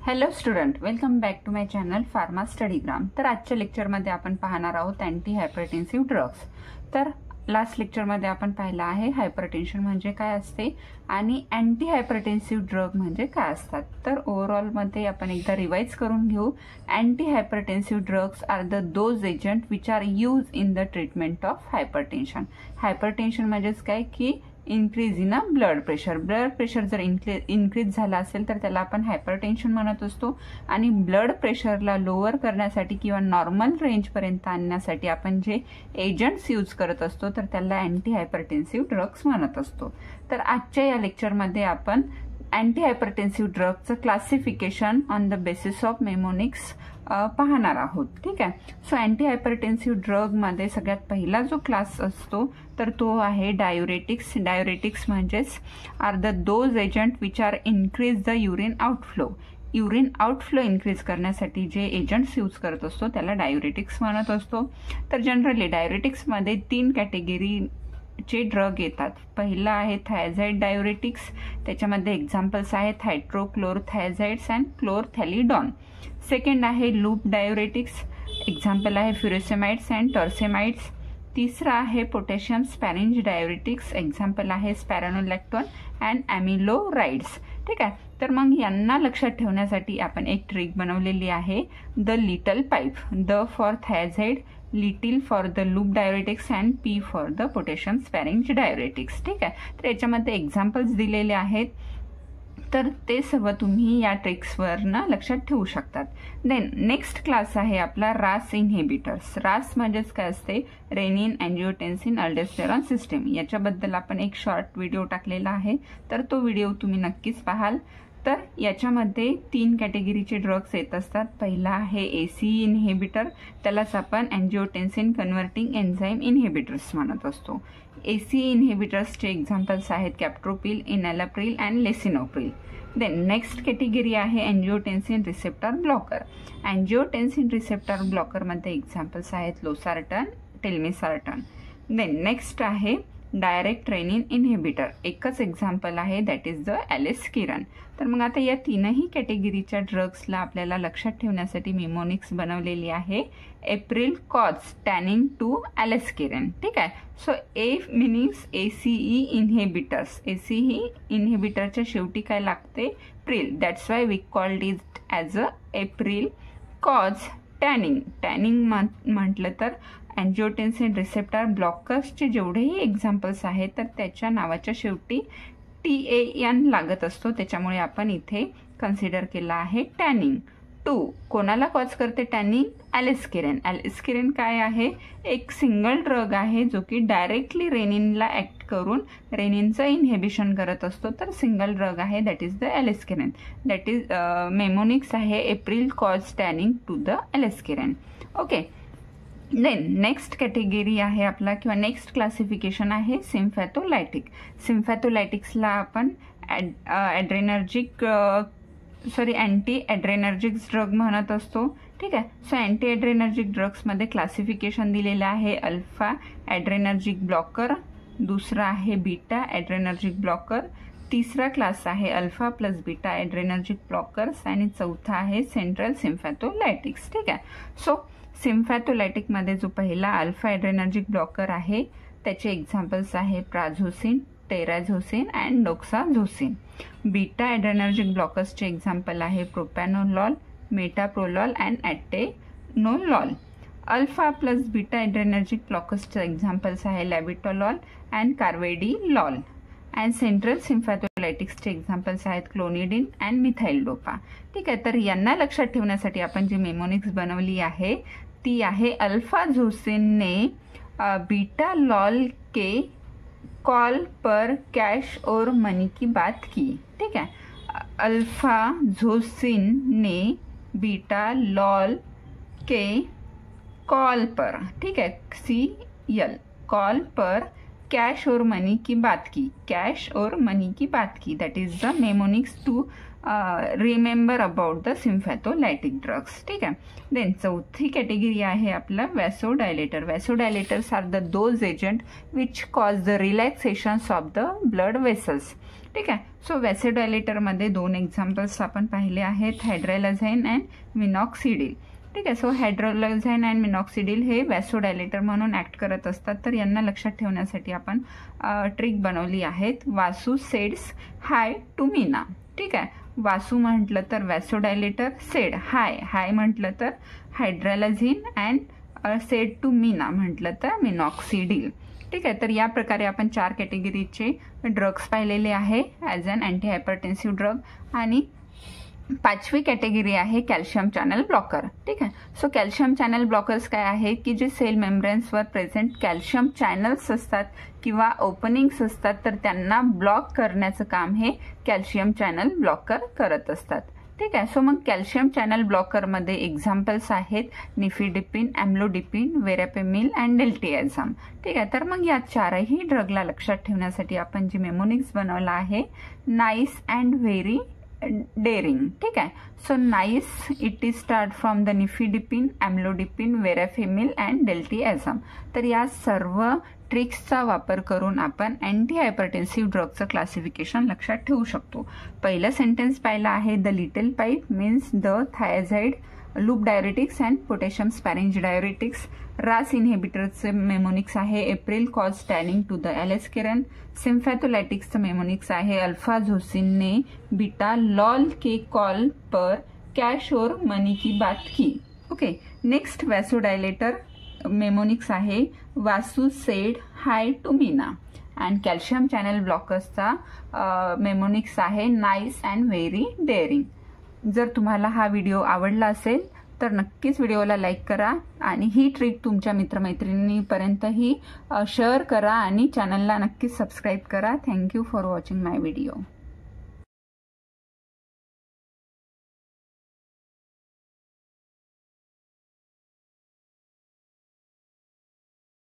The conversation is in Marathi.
Hello student, welcome back to my channel Pharma Studygram. तर आजच्या लेक्चरमध्ये आपण पाहणार आहोत अँटी हायपरटेन्सिव्ह ड्रग्स। तर लास्ट लेक्चरमध्ये आपण पाहिलं आहे हायपरटेन्शन म्हणजे काय असते आणि अँटी हायपरटेन्सिव्ह ड्रग म्हणजे काय असतात। तर ओव्हरऑलमध्ये आपण एकदा रिवाइज करून घेऊ। Anti hypertensive drugs are the those agent which are use in the treatment of hypertension. Hypertension म्हणजेच काय की इन्क्रीज इन ब्लड प्रेशर जर इन्क्रीज झाला असेल तर त्याला आपण हायपरटेन्शन म्हणत असतो आणि ब्लड प्रेशरला लोअर करण्यासाठी किंवा नॉर्मल रेंजपर्यंत आणण्यासाठी आपण जे एजंट्स यूज करत असतो तर त्याला अँटी हायपरटेन्सिव्ह ड्रग्स म्हणत असतो। तर आजच्या या लेक्चरमध्ये आपण अँटी हायपरटेन्सिव्ह ड्रगचं classification on the basis of mnemonics पाहणार आहोत। ठीक आहे। सो अँटी हायपरटेन्सिव्ह ड्रग मध्ये सगळ्यात पहिला जो क्लास असतो तर तो आहे डायुरेटिक्स। डायुरेटिक्स म्हणजेच are the those agent which are increase the urine outflow. Urine outflow increase करण्यासाठी जे एजंट्स यूज करत असतो त्याला डायुरेटिक्स म्हणत असतो। तर जनरली डायुरेटिक्समध्ये 3 कॅटेगरीचे ड्रग येतात। पहिला आहे थायझाइड डायुरेटिक्स, त्याच्यामध्ये एक्झाम्पल्स आहेत हायड्रोक्लोरथायझाइड्स अँड क्लोरथॅलिडॉन। सेकंड आहे लूप डायुरेटिक्स, एक्झाम्पल आहे फ्युरेसेमाइड्स अँड टॉर्सेमाइड्स। तिसरा आहे पोटॅशियम स्पॅरिंज डायुरेटिक्स, एक्झाम्पल आहे स्पॅरानोलॅक्टोन अँड ॲमिलोराइड्स। ठीक आहे। तर मग यांना लक्षात ठेवण्यासाठी आपण एक ट्रिक बनवलेली आहे, the little pipe. The for thiazide, little for the loop diuretics and P for the potassium sparing diuretics. ठीक आहे। तर याच्यामध्ये एक्झाम्पल्स दिलेले आहेत, तर ते सर्व तुम्ही या ट्रिक्सवरनं लक्षात ठेवू शकतात। देन नेक्स्ट क्लास आहे आपला रास इनहिबिटर्स। रास म्हणजेच काय असते, रेनिन अँजिओटेन्सिन अल्डोस्टेरॉन सिस्टीम। याच्याबद्दल आपण एक शॉर्ट व्हिडिओ टाकलेला आहे, तर तो व्हिडिओ तुम्ही नक्कीच पाहाल। तर याच्यामध्ये 3 कॅटेगरीचे ड्रग्स येत असतात। पहिला आहे एसी इनहिबिटर, त्यालाच आपण अँजिओटेन्सिन कन्व्हर्टिंग एन्झाईम इनहिबिटर्स म्हणत असतो। एसी इनहिबिटर्सचे एक्झाम्पल्स आहेत कॅप्टोप्रिल, इनॅलाप्रिल अँड लेसिनोप्रिल। देन नेक्स्ट कॅटेगरी आहे अँजिओटेन्सिन रिसेप्टर ब्लॉकर। अँजिओटेन्सिन रिसेप्टर ब्लॉकरमध्ये एक्झाम्पल्स आहेत लोसार्टन, टेल्मिसार्टन। देन नेक्स्ट आहे डायरेक्ट रेनिन इनहिबिटर, एकच एक्झाम्पल आहे दॅट इज द ॲलिस्किरन। तर मग आता या 3ही कॅटेगरीच्या ड्रग्सला आपल्याला लक्षात ठेवण्यासाठी मेमोनिक्स बनवलेली आहे, April cause tanning to aliskiren. ठीक आहे। So A meanings ACE inhibitors. ACE इनहिबिटरच्या शेवटी काय लागते, pril, that's why we called it as a April cause tanning. Tanning म्हटलं तर अँजिओटेन्सिन रिसेप्टर ब्लॉकर्सचे जेवढेही एक्झाम्पल्स आहेत तर त्याच्या नावाच्या शेवटी TAN लागत असतो, त्याच्यामुळे आपण इथे कन्सिडर केला आहे टॅनिंग। 2 कोणाला कॉज करते टॅनिंग, ॲलिस्किरन। ॲलिस्किरन काय आहे, एक सिंगल ड्रग आहे जो की डायरेक्टली रेनिनला ॲक्ट करून रेनिनचं इनहिबिशन करत असतो, तर सिंगल ड्रग आहे that is the aliskiren. That is mnemonics आहे April cause tanning to the aliskiren. Okay. Then next category आहे आपला किंवा नेक्स्ट क्लासिफिकेशन आहे सिम्फॅथोलायटिक। सिम्फॅथोलायटिक्सला आपण अँटी ॲड्रेनर्जिक्स ड्रग म्हणत असतो। ठीक आहे। सो अँटी ॲड्रेनर्जिक ड्रग्समध्ये क्लासिफिकेशन दिलेलं आहे अल्फा ॲड्रेनर्जिक ब्लॉकर, दुसरा आहे बीटा ॲड्रेनर्जिक ब्लॉकर, तिसरा क्लास आहे अल्फा प्लस बीटा ॲड्रेनर्जिक ब्लॉकर्स आणि चौथा आहे सेंट्रल सिम्फॅथोलायटिक्स। ठीक आहे। सो सिम्फॅथोलायटिकमध्ये जो पहिला अल्फा ॲड्रेनर्जिक ब्लॉकर आहे त्याचे एक्झाम्पल्स आहे prazosin, terazosin and doxazosin. Beta adrenergic ब्लॉकर्सचे एक्झाम्पल आहे propranolol, metoprolol and atenolol. Alpha plus beta adrenergic ब्लॉकर्सचे एक्झाम्पल्स आहे labetalol and carvedilol. And central सिम्फॅथोलायटिक्सचे एक्झाम्पल्स आहेत क्लोनिडिन अँड मिथाइल डोपा। ठीक आहे। तर यांना लक्षात ठेवण्यासाठी आपण जी मेमोनिक्स बनवली आहे ती आहे अल्फा झोसिनने बीटा लॉल के कॉल पर कैश और मनी की बात की। ठीक है। अल्फा झोसिन ने बीटा लॉल के कॉल पर, ठीक है, CL कॉल पर कैश और मनी की बात की, कैश और मनी की बात की। That is the mnemonics to remember about the sympatholytic drugs. ठीक आहे. देन चौथी कॅटेगरी आहे आपलं vasodilator. Vasodilators are the those agent which cause the relaxations of the blood vessels. ठीक आहे. सो वॅसोडायलेटरमध्ये 2 एक्झाम्पल्स आपण पाहिले आहेत, हायड्रॅलाझाईन अँड मिनॉक्सिडिल. ठीक आहे. सो हायड्रोलाझाईन अँड मिनॉक्सिडिल हे वॅसोडायलेटर म्हणून ऍक्ट करत असतात. तर यांना लक्षात ठेवण्यासाठी आपण ट्रिक बनवली आहेत. वासू सेड्स हाय टू मीना. ठीक आहे. वासू म्हटलं तर वॅसोडायलेटर, सेड हाय म्हटलं तर हायड्रॅलाझिन अँड सेड टू मीना म्हटलं तर मिनॉक्सिडिल. ठीक आहे. तर या प्रकारे आपण 4 कॅटेगरीचे ड्रग्स पाहिलेले आहे as an anti hypertensive drug. आणि 5वी कॅटेगरी आहे कॅल्शियम चॅनल ब्लॉकर. ठीक आहे. सो कॅल्शियम चॅनल ब्लॉकर्स काय आहे की जे सेल मेम्ब्रेन्सवर प्रेझेंट कॅल्शियम चॅनल्स असतात किंवा ओपनिंग्स असतात, तर त्यांना ब्लॉक करण्याचं काम हे कॅल्शियम चॅनल ब्लॉकर करत असतात. ठीक आहे. सो मग कॅल्शियम चॅनल ब्लॉकरमध्ये एक्झाम्पल्स आहेत निफिडिपिन, ॲम्लोडिपिन, वेरापेमिल अँड डेल्टियाझाम. ठीक आहे. तर मग या 4ही ड्रगला लक्षात ठेवण्यासाठी आपण जी मेमोनिक्स बनवला आहे, नाईस अँड व्हेरी डेअरिंग. ठीक आहे. So nice it is start from the nifedipine, amlodipine, verapamil and diltiazem. तर या सर्व ट्रिक्सचा वापर करून आपण अँटी हायपरटेन्सिव्ह ड्रगचं क्लासिफिकेशन लक्षात ठेवू शकतो. पहिलं सेंटेन्स पाहिलं आहे, the little pipe means the thiazide loop diuretics and potassium sparing diuretics. RAS इन्हिबिटरचे मेमोनिक्स आहे April cause tanning to the aliskiren. सिम्फॅथोलायटिक्सचं मेमोनिक्स आहे अल्फा झोसिन ने बीटा लॉल के कॉल पर कॅश और मनी की बात की. ओके. नेक्स्ट वॅसोडायलेटर मेमोनिक्स आहे Vasu said hi to Meena. And calcium channel ब्लॉकर्सचा मेमोनिक्स आहे नाईस अँड व्हेरी डेअरिंग. जर तुम्हाला हा व्हिडिओ आवडला असेल तर नक्कीच व्हिडिओला लाईक करा आणि ही ट्रिक तुमच्या मित्रमैत्रिणींपर्यंतही शेअर करा आणि चॅनलला नक्कीच सबस्क्राईब करा. Thank you for watching my video.